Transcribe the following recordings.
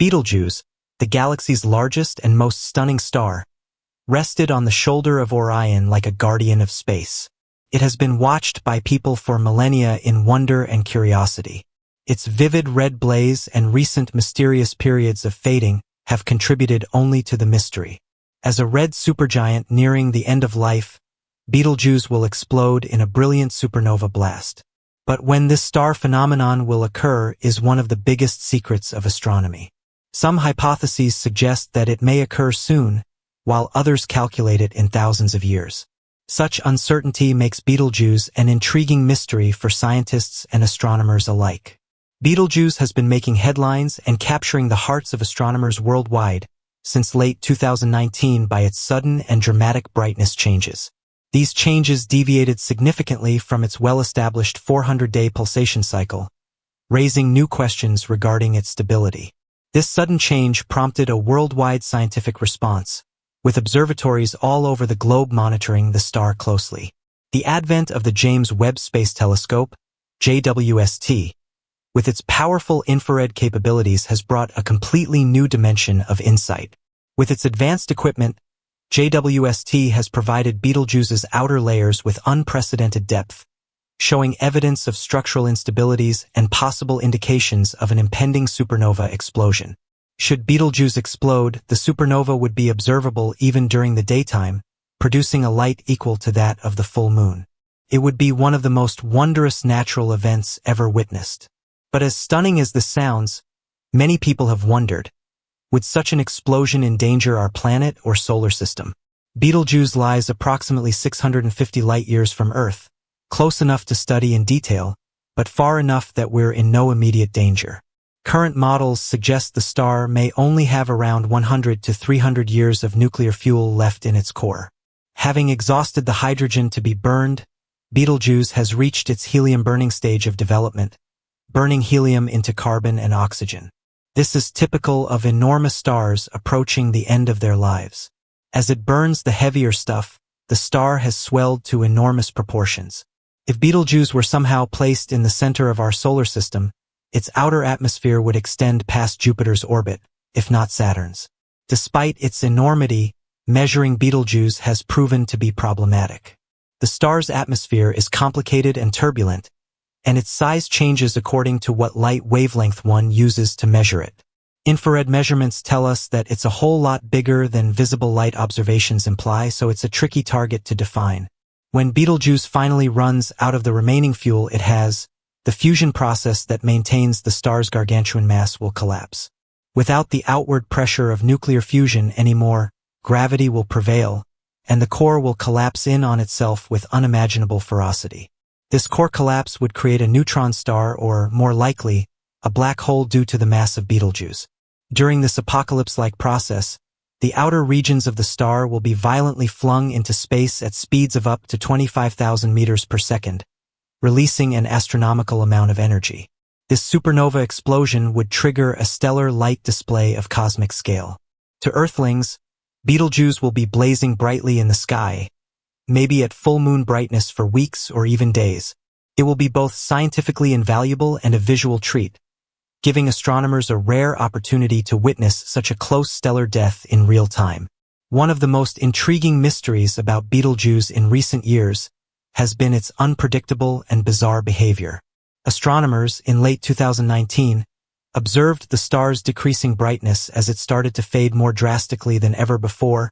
Betelgeuse, the galaxy's largest and most stunning star, rested on the shoulder of Orion like a guardian of space. It has been watched by people for millennia in wonder and curiosity. Its vivid red blaze and recent mysterious periods of fading have contributed only to the mystery. As a red supergiant nearing the end of life, Betelgeuse will explode in a brilliant supernova blast. But when this star phenomenon will occur is one of the biggest secrets of astronomy. Some hypotheses suggest that it may occur soon, while others calculate it in thousands of years. Such uncertainty makes Betelgeuse an intriguing mystery for scientists and astronomers alike. Betelgeuse has been making headlines and capturing the hearts of astronomers worldwide since late 2019 by its sudden and dramatic brightness changes. These changes deviated significantly from its well-established 400-day pulsation cycle, raising new questions regarding its stability. This sudden change prompted a worldwide scientific response, with observatories all over the globe monitoring the star closely. The advent of the James Webb Space Telescope, JWST, with its powerful infrared capabilities has brought a completely new dimension of insight. With its advanced equipment, JWST has provided Betelgeuse's outer layers with unprecedented depth, showing evidence of structural instabilities and possible indications of an impending supernova explosion. Should Betelgeuse explode, the supernova would be observable even during the daytime, producing a light equal to that of the full moon. It would be one of the most wondrous natural events ever witnessed. But as stunning as this sounds, many people have wondered, would such an explosion endanger our planet or solar system? Betelgeuse lies approximately 650 light-years from Earth, close enough to study in detail, but far enough that we're in no immediate danger. Current models suggest the star may only have around 100 to 300 years of nuclear fuel left in its core. Having exhausted the hydrogen to be burned, Betelgeuse has reached its helium-burning stage of development, burning helium into carbon and oxygen. This is typical of enormous stars approaching the end of their lives. As it burns the heavier stuff, the star has swelled to enormous proportions. If Betelgeuse were somehow placed in the center of our solar system, its outer atmosphere would extend past Jupiter's orbit, if not Saturn's. Despite its enormity, measuring Betelgeuse has proven to be problematic. The star's atmosphere is complicated and turbulent, and its size changes according to what light wavelength one uses to measure it. Infrared measurements tell us that it's a whole lot bigger than visible light observations imply, so it's a tricky target to define. When Betelgeuse finally runs out of the remaining fuel it has, the fusion process that maintains the star's gargantuan mass will collapse. Without the outward pressure of nuclear fusion anymore, gravity will prevail, and the core will collapse in on itself with unimaginable ferocity. This core collapse would create a neutron star or, more likely, a black hole due to the mass of Betelgeuse. During this apocalypse-like process, the outer regions of the star will be violently flung into space at speeds of up to 25,000 meters per second, releasing an astronomical amount of energy. This supernova explosion would trigger a stellar light display of cosmic scale. To Earthlings, Betelgeuse will be blazing brightly in the sky, maybe at full moon brightness for weeks or even days. It will be both scientifically invaluable and a visual treat, giving astronomers a rare opportunity to witness such a close stellar death in real time. One of the most intriguing mysteries about Betelgeuse in recent years has been its unpredictable and bizarre behavior. Astronomers, in late 2019, observed the star's decreasing brightness as it started to fade more drastically than ever before,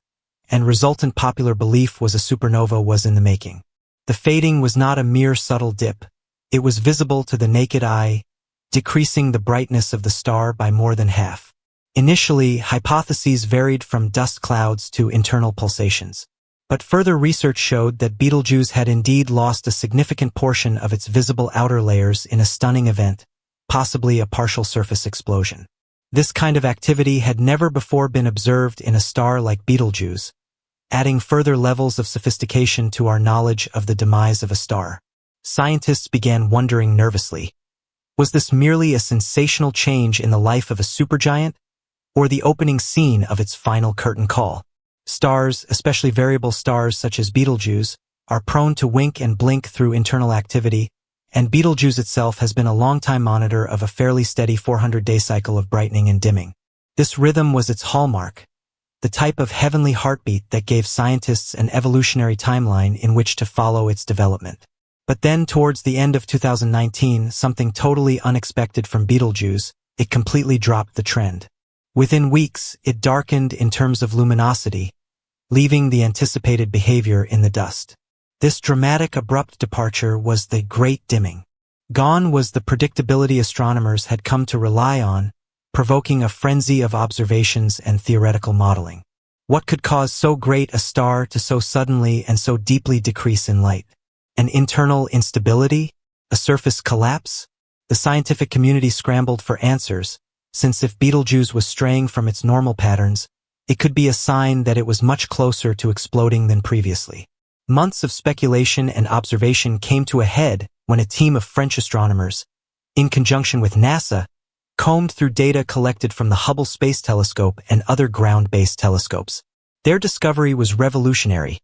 and resultant popular belief was a supernova was in the making. The fading was not a mere subtle dip. It was visible to the naked eye, decreasing the brightness of the star by more than half. Initially, hypotheses varied from dust clouds to internal pulsations. But further research showed that Betelgeuse had indeed lost a significant portion of its visible outer layers in a stunning event, possibly a partial surface explosion. This kind of activity had never before been observed in a star like Betelgeuse, adding further levels of sophistication to our knowledge of the demise of a star. Scientists began wondering nervously, was this merely a sensational change in the life of a supergiant, or the opening scene of its final curtain call? Stars, especially variable stars such as Betelgeuse, are prone to wink and blink through internal activity, and Betelgeuse itself has been a long-time monitor of a fairly steady 400-day cycle of brightening and dimming. This rhythm was its hallmark, the type of heavenly heartbeat that gave scientists an evolutionary timeline in which to follow its development. But then, towards the end of 2019, something totally unexpected from Betelgeuse, it completely dropped the trend. Within weeks, it darkened in terms of luminosity, leaving the anticipated behavior in the dust. This dramatic, abrupt departure was the Great Dimming. Gone was the predictability astronomers had come to rely on, provoking a frenzy of observations and theoretical modeling. What could cause so great a star to so suddenly and so deeply decrease in light? An internal instability? A surface collapse? The scientific community scrambled for answers, since if Betelgeuse was straying from its normal patterns, it could be a sign that it was much closer to exploding than previously. Months of speculation and observation came to a head when a team of French astronomers, in conjunction with NASA, combed through data collected from the Hubble Space Telescope and other ground-based telescopes. Their discovery was revolutionary.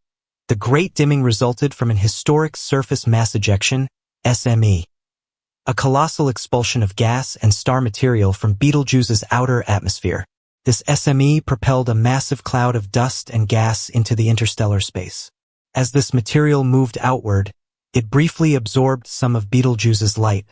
The Great Dimming resulted from an historic surface mass ejection, SME, a colossal expulsion of gas and star material from Betelgeuse's outer atmosphere. This SME propelled a massive cloud of dust and gas into the interstellar space. As this material moved outward, it briefly absorbed some of Betelgeuse's light,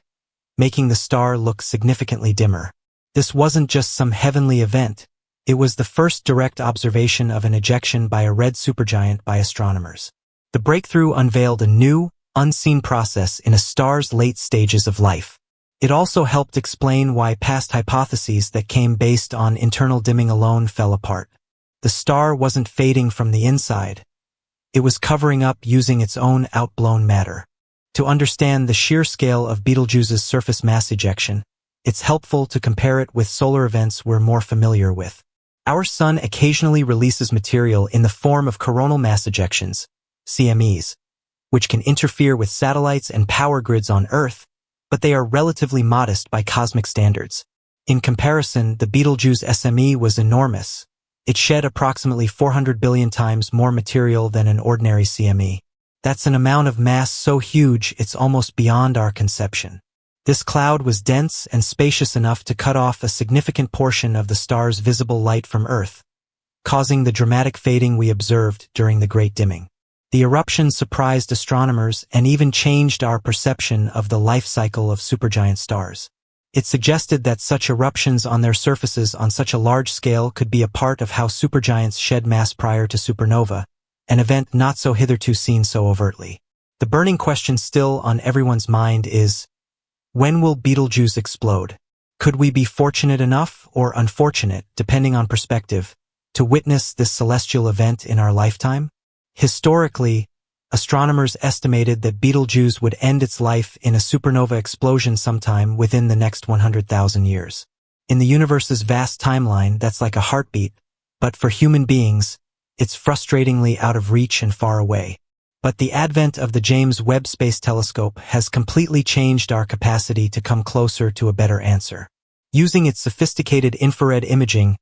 making the star look significantly dimmer. This wasn't just some heavenly event. It was the first direct observation of an ejection by a red supergiant by astronomers. The breakthrough unveiled a new, unseen process in a star's late stages of life. It also helped explain why past hypotheses that came based on internal dimming alone fell apart. The star wasn't fading from the inside. It was covering up using its own outblown matter. To understand the sheer scale of Betelgeuse's surface mass ejection, it's helpful to compare it with solar events we're more familiar with. Our Sun occasionally releases material in the form of coronal mass ejections, CMEs, which can interfere with satellites and power grids on Earth, but they are relatively modest by cosmic standards. In comparison, the Betelgeuse SME was enormous. It shed approximately 400 billion times more material than an ordinary CME. That's an amount of mass so huge it's almost beyond our conception. This cloud was dense and spacious enough to cut off a significant portion of the star's visible light from Earth, causing the dramatic fading we observed during the Great Dimming. The eruption surprised astronomers and even changed our perception of the life cycle of supergiant stars. It suggested that such eruptions on their surfaces on such a large scale could be a part of how supergiants shed mass prior to supernova, an event not so hitherto seen so overtly. The burning question still on everyone's mind is, when will Betelgeuse explode? Could we be fortunate enough, or unfortunate, depending on perspective, to witness this celestial event in our lifetime? Historically, astronomers estimated that Betelgeuse would end its life in a supernova explosion sometime within the next 100,000 years. In the universe's vast timeline, that's like a heartbeat, but for human beings, it's frustratingly out of reach and far away. But the advent of the James Webb Space Telescope has completely changed our capacity to come closer to a better answer. Using its sophisticated infrared imaging,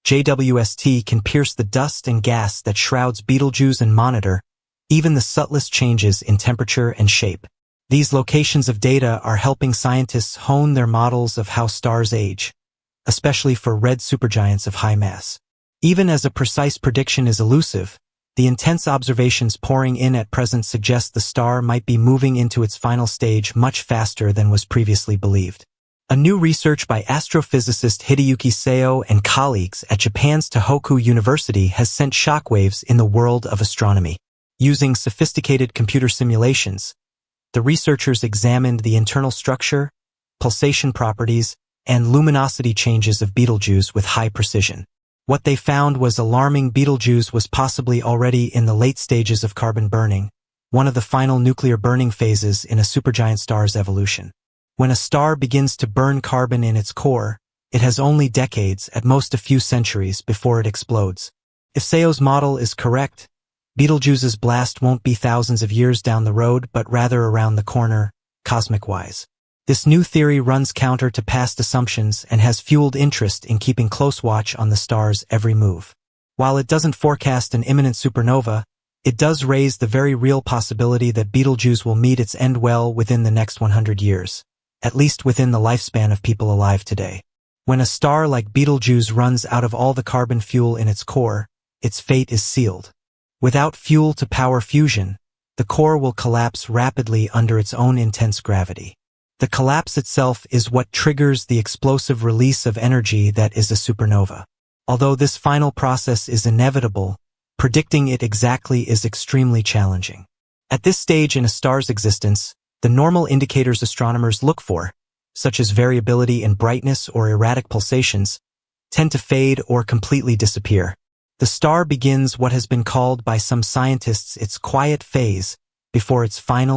JWST can pierce the dust and gas that shrouds Betelgeuse and monitor even the subtlest changes in temperature and shape. These locations of data are helping scientists hone their models of how stars age, especially for red supergiants of high mass. Even as a precise prediction is elusive, the intense observations pouring in at present suggest the star might be moving into its final stage much faster than was previously believed. A new research by astrophysicist Hideyuki Seo and colleagues at Japan's Tohoku University has sent shockwaves in the world of astronomy. Using sophisticated computer simulations, the researchers examined the internal structure, pulsation properties, and luminosity changes of Betelgeuse with high precision. What they found was alarming. Betelgeuse was possibly already in the late stages of carbon burning, one of the final nuclear burning phases in a supergiant star's evolution. When a star begins to burn carbon in its core, it has only decades, at most a few centuries, before it explodes. If Seo's model is correct, Betelgeuse's blast won't be thousands of years down the road, but rather around the corner, cosmic-wise. This new theory runs counter to past assumptions and has fueled interest in keeping close watch on the star's every move. While it doesn't forecast an imminent supernova, it does raise the very real possibility that Betelgeuse will meet its end well within the next 100 years, at least within the lifespan of people alive today. When a star like Betelgeuse runs out of all the carbon fuel in its core, its fate is sealed. Without fuel to power fusion, the core will collapse rapidly under its own intense gravity. The collapse itself is what triggers the explosive release of energy that is a supernova. Although this final process is inevitable, predicting it exactly is extremely challenging. At this stage in a star's existence, the normal indicators astronomers look for, such as variability in brightness or erratic pulsations, tend to fade or completely disappear. The star begins what has been called by some scientists its quiet phase before its final